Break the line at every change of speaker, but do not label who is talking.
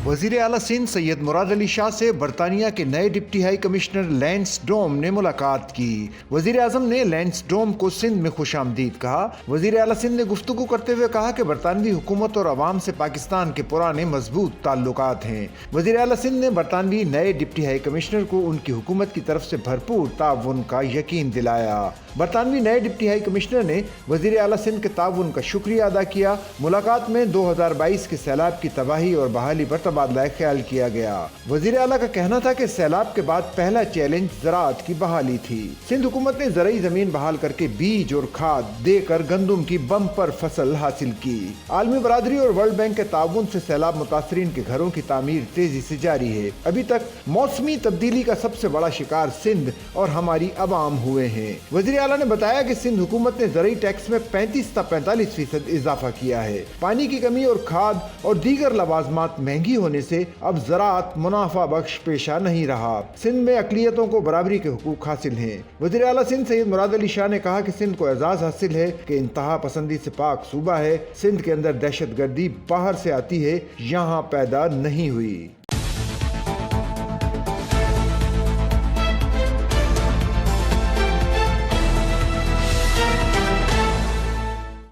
वजीर आला सिंध सैयद मुराद अली शाह से बरतानिया के नए डिप्टी हाई कमिश्नर लैंस डोम ने मुलाकात की। वजीर आजम ने लैंस डोम को सिंध में खुशामदीद कहा। वजीर आला सिंध ने गुफ्तगू करते हुए कहा कि बरतानवी हुकूमत और अवाम से पाकिस्तान के पुराने मजबूत ताल्लुकात हैं। वजीर आला सिंध ने बरतानवी नए डिप्टी हाई कमिश्नर को उनकी हुकूमत की तरफ से भरपूर ताउन का यकीन दिलाया। बरतानवी नए डिप्टी हाई कमिश्नर ने वजीर आला सिंध के ताउन का शुक्रिया अदा किया। मुलाकात में 2022 के सैलाब की तबाही और बहाली पर तबादला ख्याल किया गया। वजीर आला का कहना था कि सैलाब के बाद पहला चैलेंज ज़राअत की बहाली थी। सिंध हुकूमत ने ज़रई ज़मीन बहाल करके बीज और खाद देकर गंदुम की बम्पर फसल हासिल की। आलमी बरादरी और वर्ल्ड बैंक के ताउन से सैलाब मुतासरीन के घरों की तामीर तेजी से जारी है। अभी तक मौसमी तब्दीली का सबसे बड़ा शिकार सिंध और हमारी अवाम हुए हैं। वजीर आला ने बताया कि सिंध हुकूमत ने ज़रई टैक्स में 35 से 45% इजाफा किया है। पानी की कमी और खाद और दीगर लवाजमात महंगी होने से अब ज़राअत मुनाफा बख्श पेशा नहीं रहा। सिंध में अक़लियतों को बराबरी के हुकूक हासिल हैं। वज़ीर आला सिंध सैयद मुराद अली शाह ने कहा कि सिंध को एजाज़ हासिल है कि इंतहा पसंदी से पाक सूबा है। सिंध के अंदर दहशत गर्दी बाहर से आती है, यहाँ पैदा नहीं हुई।